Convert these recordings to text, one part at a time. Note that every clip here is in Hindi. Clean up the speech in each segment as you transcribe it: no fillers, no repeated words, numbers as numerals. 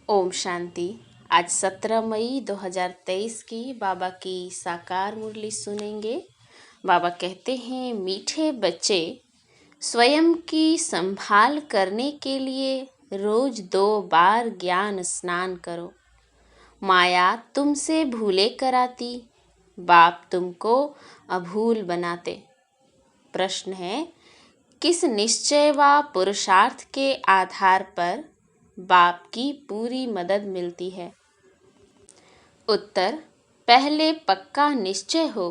ओम शांति। आज 17 मई 2023 की बाबा की साकार मुरली सुनेंगे। बाबा कहते हैं, मीठे बच्चे, स्वयं की संभाल करने के लिए रोज 2 बार ज्ञान स्नान करो। माया तुमसे भूले कराती, बाप तुमको अभूल बनाते। प्रश्न है, किस निश्चय व पुरुषार्थ के आधार पर बाप की पूरी मदद मिलती है? उत्तर, पहले पक्का निश्चय हो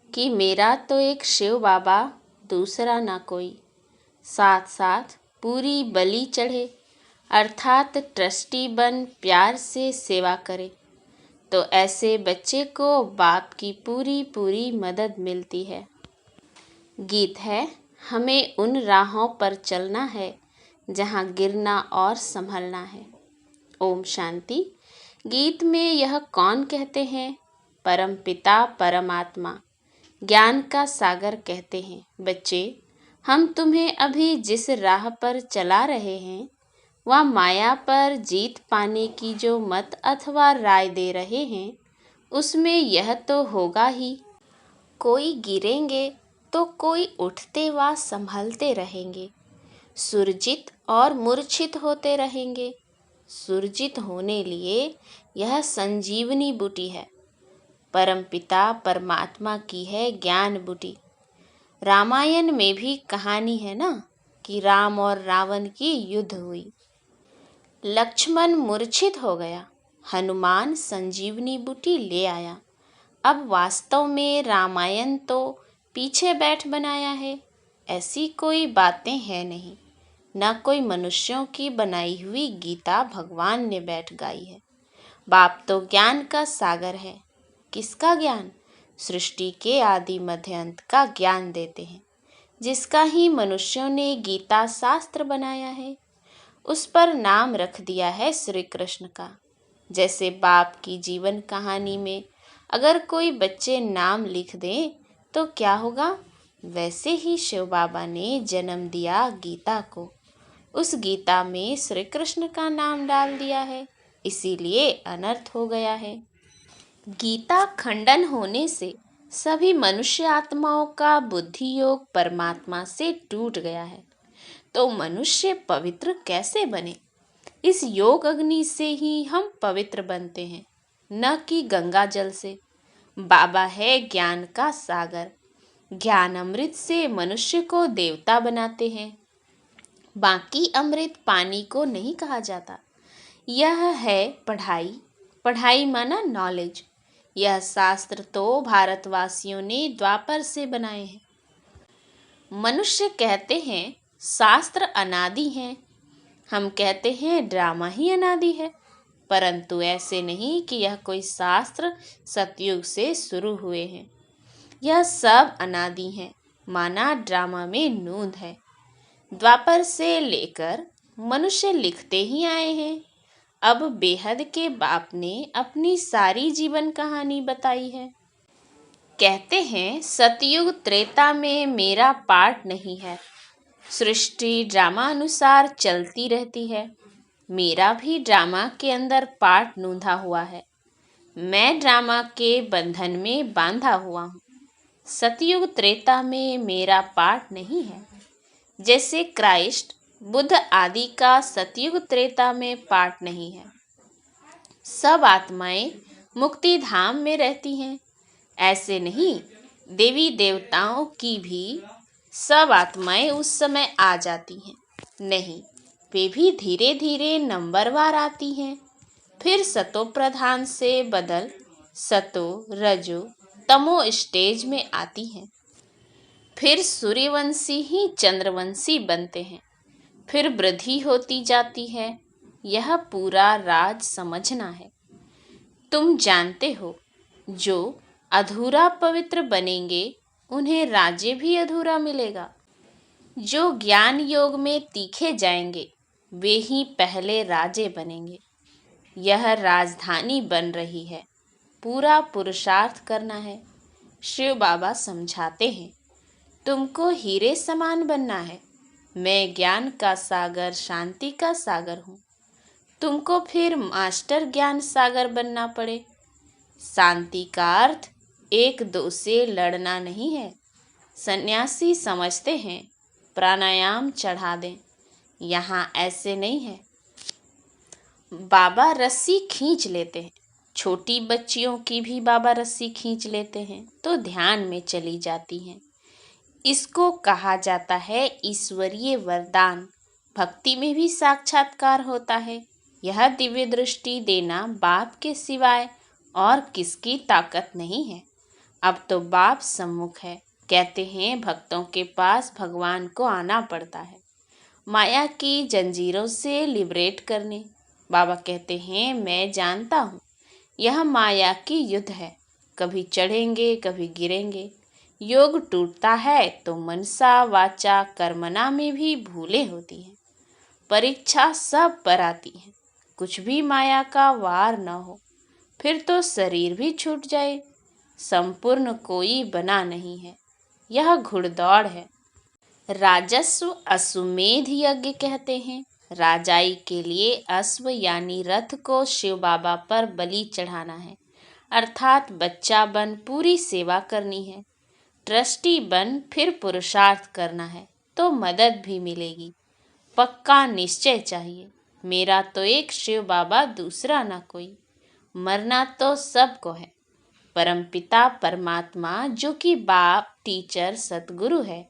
कि मेरा तो एक शिव बाबा, दूसरा ना कोई। साथ साथ पूरी बलि चढ़े, अर्थात ट्रस्टी बन प्यार से सेवा करे, तो ऐसे बच्चे को बाप की पूरी मदद मिलती है। गीत है, हमें उन राहों पर चलना है जहाँ गिरना और संभलना है। ओम शांति। गीत में यह कौन कहते हैं? परमपिता परमात्मा, ज्ञान का सागर कहते हैं, बच्चे, हम तुम्हें अभी जिस राह पर चला रहे हैं वह माया पर जीत पाने की जो मत अथवा राय दे रहे हैं, उसमें यह तो होगा ही, कोई गिरेंगे तो कोई उठते व संभलते रहेंगे, सुरजित और मूर्छित होते रहेंगे। सुरजित होने लिए यह संजीवनी बूटी है, परमपिता परमात्मा की है ज्ञान बूटी। रामायण में भी कहानी है ना कि राम और रावण की युद्ध हुई, लक्ष्मण मूर्छित हो गया, हनुमान संजीवनी बूटी ले आया। अब वास्तव में रामायण तो पीछे बैठ बनाया है, ऐसी कोई बातें हैं नहीं, न कोई मनुष्यों की बनाई हुई गीता भगवान ने बैठ गाई है। बाप तो ज्ञान का सागर है। किसका ज्ञान? सृष्टि के आदि मध्य अंत का ज्ञान देते हैं, जिसका ही मनुष्यों ने गीता शास्त्र बनाया है। उस पर नाम रख दिया है श्री कृष्ण का। जैसे बाप की जीवन कहानी में अगर कोई बच्चे नाम लिख दें तो क्या होगा, वैसे ही शिव बाबा ने जन्म दिया गीता को। उस गीता में श्री कृष्ण का नाम डाल दिया है, इसीलिए अनर्थ हो गया है। गीता खंडन होने से सभी मनुष्य आत्माओं का बुद्धि योग परमात्मा से टूट गया है, तो मनुष्य पवित्र कैसे बने? इस योग अग्नि से ही हम पवित्र बनते हैं, न कि गंगा जल से। बाबा है ज्ञान का सागर, ज्ञान अमृत से मनुष्य को देवता बनाते हैं। बाकी अमृत पानी को नहीं कहा जाता। यह है पढ़ाई, पढ़ाई माना नॉलेज। यह शास्त्र तो भारतवासियों ने द्वापर से बनाए हैं। मनुष्य कहते हैं शास्त्र अनादि हैं, हम कहते हैं ड्रामा ही अनादि है, परंतु ऐसे नहीं कि यह कोई शास्त्र सतयुग से शुरू हुए हैं। यह सब अनादि हैं, माना ड्रामा में नूंद है। द्वापर से लेकर मनुष्य लिखते ही आए हैं। अब बेहद के बाप ने अपनी सारी जीवन कहानी बताई है। कहते हैं सतयुग त्रेता में मेरा पार्ट नहीं है, सृष्टि ड्रामा अनुसार चलती रहती है। मेरा भी ड्रामा के अंदर पार्ट नूंधा हुआ है, मैं ड्रामा के बंधन में बांधा हुआ हूँ। सतयुग त्रेता में मेरा पार्ट नहीं है। जैसे क्राइस्ट बुद्ध आदि का सतयुग त्रेता में पार्ट नहीं है। सब आत्माएं मुक्ति धाम में रहती हैं, ऐसे नहीं देवी देवताओं की भी सब आत्माएं उस समय आ जाती हैं, नहीं, वे भी धीरे धीरे नंबरवार आती हैं। फिर सतो प्रधान से बदल सतो रजो तमो स्टेज में आती हैं। फिर सूर्यवंशी ही चंद्रवंशी बनते हैं, फिर वृद्धि होती जाती है। यह पूरा राज समझना है। तुम जानते हो, जो अधूरा पवित्र बनेंगे उन्हें राज्य भी अधूरा मिलेगा। जो ज्ञान योग में तीखे जाएंगे वे ही पहले राजे बनेंगे। यह राजधानी बन रही है, पूरा पुरुषार्थ करना है। शिव बाबा समझाते हैं, तुमको हीरे समान बनना है। मैं ज्ञान का सागर, शांति का सागर हूँ। तुमको फिर मास्टर ज्ञान सागर बनना पड़े। शांति का अर्थ एक दो से लड़ना नहीं है। सन्यासी समझते हैं प्राणायाम चढ़ा दें, यहाँ ऐसे नहीं है। बाबा रस्सी खींच लेते हैं, छोटी बच्चियों की भी बाबा रस्सी खींच लेते हैं तो ध्यान में चली जाती हैं। इसको कहा जाता है ईश्वरीय वरदान। भक्ति में भी साक्षात्कार होता है। यह दिव्य दृष्टि देना बाप के सिवाय और किसकी ताकत नहीं है। अब तो बाप सम्मुख है। कहते हैं भक्तों के पास भगवान को आना पड़ता है माया की जंजीरों से लिबरेट करने। बाबा कहते हैं मैं जानता हूँ यह माया की युद्ध है, कभी चढ़ेंगे कभी गिरेंगे। योग टूटता है तो मनसा वाचा कर्मणा में भी भूलें होती हैं। परीक्षा सब पर आती है, कुछ भी माया का वार न हो, फिर तो शरीर भी छूट जाए। संपूर्ण कोई बना नहीं है, यह घुड़दौड़ है। राजस्व अश्वमेध यज्ञ कहते हैं। राजाई के लिए अश्व यानी रथ को शिव बाबा पर बलि चढ़ाना है, अर्थात बच्चा बन पूरी सेवा करनी है। ट्रस्टी बन फिर पुरुषार्थ करना है तो मदद भी मिलेगी। पक्का निश्चय चाहिए, मेरा तो एक शिव बाबा दूसरा ना कोई। मरना तो सबको है। परमपिता परमात्मा जो कि बाप टीचर सतगुरु है,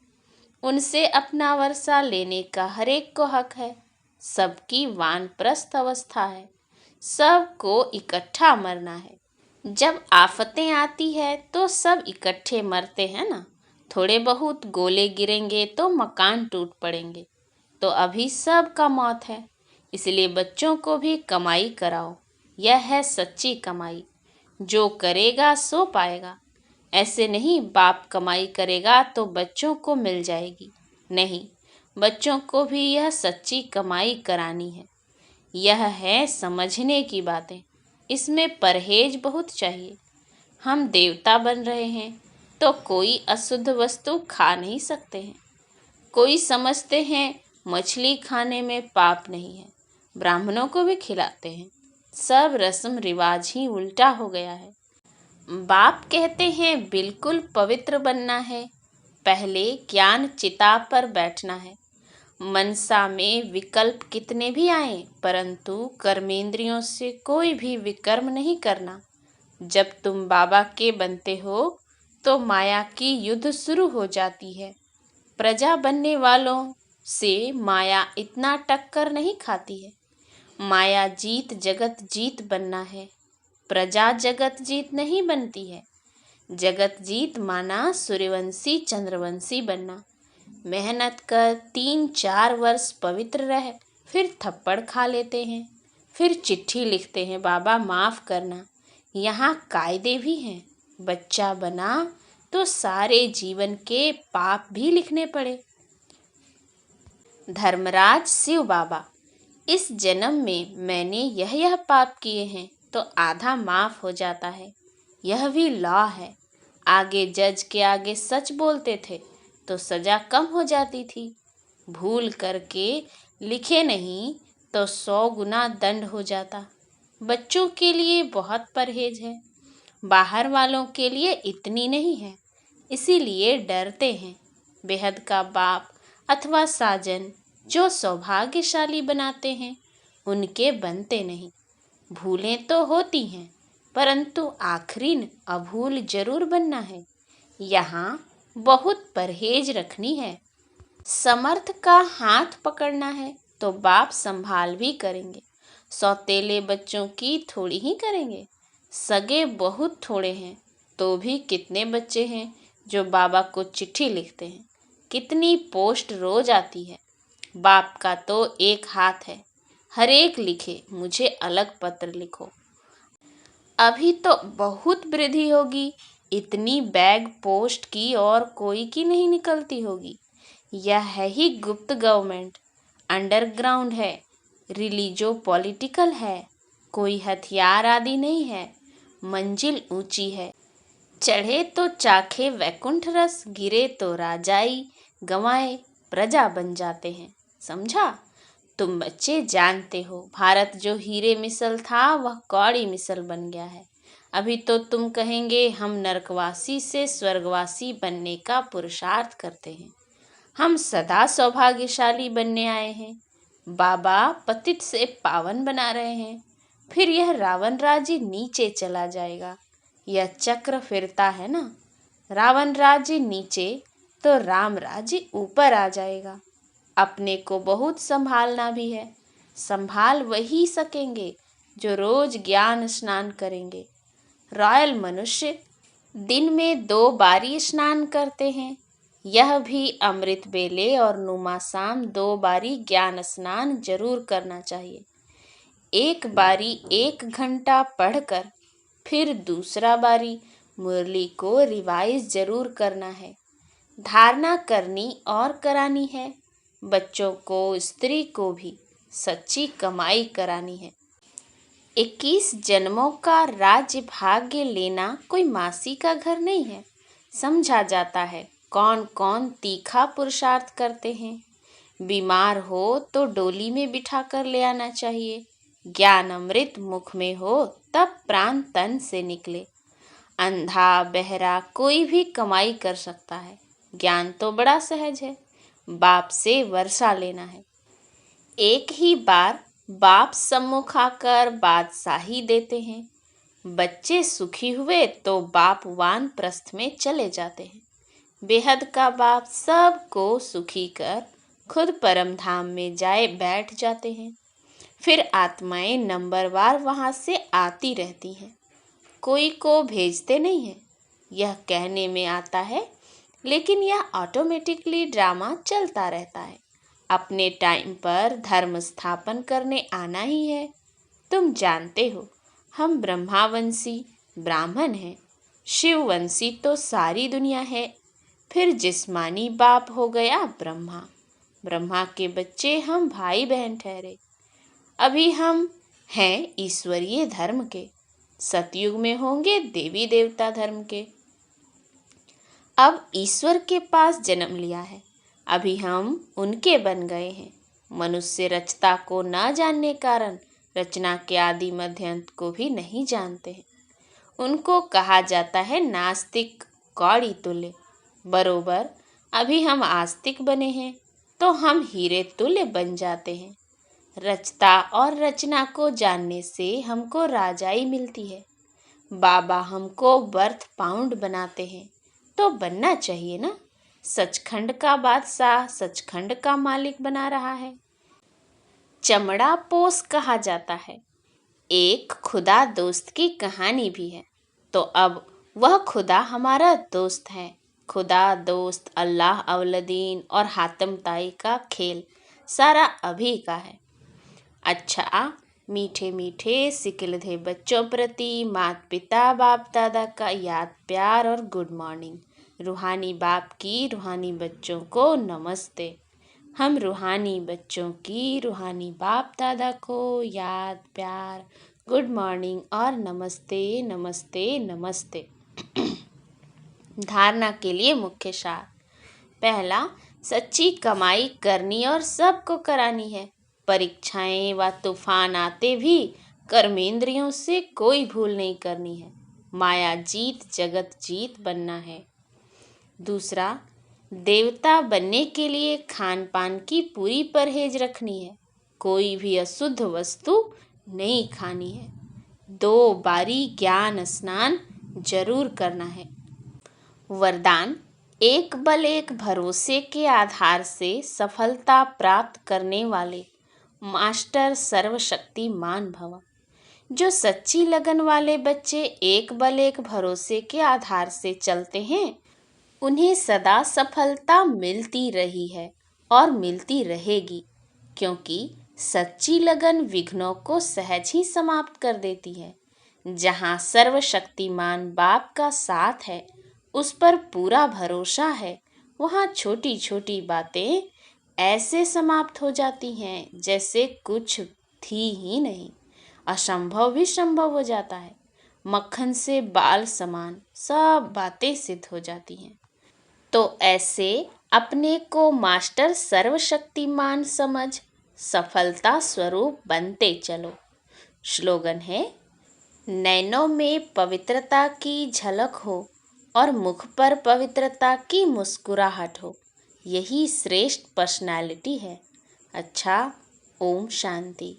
उनसे अपना वर्षा लेने का हर एक को हक है। सबकी वानप्रस्थ अवस्था है, सबको इकट्ठा मरना है। जब आफतें आती है तो सब इकट्ठे मरते हैं ना। थोड़े बहुत गोले गिरेंगे तो मकान टूट पड़ेंगे, तो अभी सबका मौत है। इसलिए बच्चों को भी कमाई कराओ, यह है सच्ची कमाई। जो करेगा सो पाएगा। ऐसे नहीं बाप कमाई करेगा तो बच्चों को मिल जाएगी, नहीं, बच्चों को भी यह सच्ची कमाई करानी है। यह है समझने की बातें, इसमें परहेज बहुत चाहिए। हम देवता बन रहे हैं तो कोई अशुद्ध वस्तु खा नहीं सकते हैं। कोई समझते हैं मछली खाने में पाप नहीं है, ब्राह्मणों को भी खिलाते हैं। सब रस्म रिवाज ही उल्टा हो गया है। बाप कहते हैं बिल्कुल पवित्र बनना है, पहले ज्ञान चिता पर बैठना है। मनसा में विकल्प कितने भी आए, परंतु कर्मेंद्रियों से कोई भी विकर्म नहीं करना। जब तुम बाबा के बनते हो तो माया की युद्ध शुरू हो जाती है। प्रजा बनने वालों से माया इतना टक्कर नहीं खाती है। माया जीत जगत जीत बनना है, प्रजा जगत जीत नहीं बनती है। जगत जीत माना सूर्यवंशी चंद्रवंशी बनना। मेहनत कर 3-4 वर्ष पवित्र रह, फिर थप्पड़ खा लेते हैं, फिर चिट्ठी लिखते हैं बाबा माफ़ करना। यहाँ कायदे भी हैं। बच्चा बना तो सारे जीवन के पाप भी लिखने पड़े। धर्मराज शिव बाबा, इस जन्म में मैंने यह पाप किए हैं तो आधा माफ़ हो जाता है। यह भी लॉ है। आगे जज के आगे सच बोलते थे तो सज़ा कम हो जाती थी। भूल करके लिखे नहीं तो 100 गुना दंड हो जाता। बच्चों के लिए बहुत परहेज है, बाहर वालों के लिए इतनी नहीं है। इसीलिए डरते हैं। बेहद का बाप अथवा साजन जो सौभाग्यशाली बनाते हैं उनके बनते नहीं। भूलें तो होती हैं, परंतु आखिरी अभूल जरूर बनना है। यहाँ बहुत परहेज रखनी है। समर्थ का हाथ पकड़ना है तो बाप संभाल भी करेंगे। सौतेले बच्चों की थोड़ी ही करेंगे। सगे बहुत थोड़े हैं तो भी कितने बच्चे हैं जो बाबा को चिट्ठी लिखते हैं। कितनी पोस्ट रोज आती है। बाप का तो एक हाथ है, हर एक लिखे मुझे अलग पत्र लिखो। अभी तो बहुत वृद्धि होगी। इतनी बैग पोस्ट की और कोई की नहीं निकलती होगी। यह है ही गुप्त गवर्नमेंट, अंडरग्राउंड है, रिलीजो पॉलिटिकल है। कोई हथियार आदि नहीं है। मंजिल ऊंची है। चढ़े तो चाखे वैकुंठ रस, गिरे तो राजाई, गंवाए प्रजा बन जाते हैं। समझा? तुम बच्चे जानते हो, भारत जो हीरे मिसल था वह कौड़ी मिसल बन गया है। अभी तो तुम कहेंगे हम नरकवासी से स्वर्गवासी बनने का पुरुषार्थ करते हैं, हम सदा सौभाग्यशाली बनने आए हैं। बाबा पतित से पावन बना रहे हैं, फिर यह रावण राज्य नीचे चला जाएगा। यह चक्र फिरता है ना, रावण राज्य नीचे तो राम राज्य ऊपर आ जाएगा। अपने को बहुत संभालना भी है। संभाल वही सकेंगे जो रोज ज्ञान स्नान करेंगे। रॉयल मनुष्य दिन में 2 बारी स्नान करते हैं। यह भी अमृत बेले और नुमासाम 2 बारी ज्ञान स्नान जरूर करना चाहिए। एक बारी 1 घंटा पढ़कर फिर दूसरा बारी मुरली को रिवाइज जरूर करना है। धारणा करनी और करानी है। बच्चों को, स्त्री को भी सच्ची कमाई करानी है। 21 जन्मों का राज्य भाग्य लेना कोई मासी का घर नहीं है। समझा जाता है कौन कौन तीखा पुरुषार्थ करते हैं। बीमार हो तो डोली में बिठा कर ले आना चाहिए। ज्ञान अमृत मुख में हो तब प्राण तन से निकले। अंधा बहरा कोई भी कमाई कर सकता है। ज्ञान तो बड़ा सहज है, बाप से वर्षा लेना है। एक ही बार बाप सम्मुख आकर बादशाही देते हैं। बच्चे सुखी हुए तो बाप वानप्रस्थ में चले जाते हैं। बेहद का बाप सबको सुखी कर खुद परम धाम में जाए बैठ जाते हैं। फिर आत्माएं नंबरवार वहां से आती रहती हैं। कोई को भेजते नहीं है, यह कहने में आता है, लेकिन यह ऑटोमेटिकली ड्रामा चलता रहता है। अपने टाइम पर धर्म स्थापन करने आना ही है। तुम जानते हो हम ब्रह्मावंशी ब्राह्मण हैं, शिववंशी तो सारी दुनिया है। फिर जिस्मानी बाप हो गया ब्रह्मा। ब्रह्मा के बच्चे हम भाई बहन ठहरे। अभी हम हैं ईश्वरीय धर्म के, सतयुग में होंगे देवी देवता धर्म के। अब ईश्वर के पास जन्म लिया है, अभी हम उनके बन गए हैं। मनुष्य रचता को न जानने कारण रचना के आदि मध्य अंत को भी नहीं जानते हैं। उनको कहा जाता है नास्तिक, कौड़ी तुल्य। बरोबर अभी हम आस्तिक बने हैं तो हम हीरे तुल्य बन जाते हैं। रचता और रचना को जानने से हमको राजाई मिलती है। बाबा हमको बर्थ पाउंड बनाते हैं तो बनना चाहिए ना। सचखंड का बादशाह सचखंड का मालिक बना रहा है। चमड़ा पोस कहा जाता है। एक खुदा दोस्त की कहानी भी है, तो अब वह खुदा हमारा दोस्त है। खुदा दोस्त अल्लाह अवलदीन और हातम ताई का खेल सारा अभी का है। अच्छा, मीठे मीठे सिकिलधे बच्चों प्रति माता पिता बाप दादा का याद प्यार और गुड मॉर्निंग। रूहानी बाप की रूहानी बच्चों को नमस्ते। हम रूहानी बच्चों की रूहानी बाप दादा को याद प्यार गुड मॉर्निंग और नमस्ते नमस्ते नमस्ते। धारणा के लिए मुख्य सार। पहला, सच्ची कमाई करनी और सबको करानी है। परीक्षाएं व तूफान आते भी कर्मेंद्रियों से कोई भूल नहीं करनी है। माया जीत जगत जीत बनना है। दूसरा, देवता बनने के लिए खान पान की पूरी परहेज रखनी है। कोई भी अशुद्ध वस्तु नहीं खानी है। 2 बारी ज्ञान स्नान जरूर करना है। वरदान, एक बल एक भरोसे के आधार से सफलता प्राप्त करने वाले मास्टर सर्वशक्तिमान भव। जो सच्ची लगन वाले बच्चे एक बल एक भरोसे के आधार से चलते हैं, उन्हें सदा सफलता मिलती रही है और मिलती रहेगी, क्योंकि सच्ची लगन विघ्नों को सहज ही समाप्त कर देती है। जहाँ सर्वशक्तिमान बाप का साथ है, उस पर पूरा भरोसा है, वहाँ छोटी छोटी बातें ऐसे समाप्त हो जाती हैं जैसे कुछ थी ही नहीं। असंभव भी संभव हो जाता है। मक्खन से बाल समान सब बातें सिद्ध हो जाती हैं। तो ऐसे अपने को मास्टर सर्वशक्तिमान समझ सफलता स्वरूप बनते चलो। स्लोगन है, नैनों में पवित्रता की झलक हो और मुख पर पवित्रता की मुस्कुराहट हो, यही श्रेष्ठ पर्सनालिटी है। अच्छा, ओम शांति।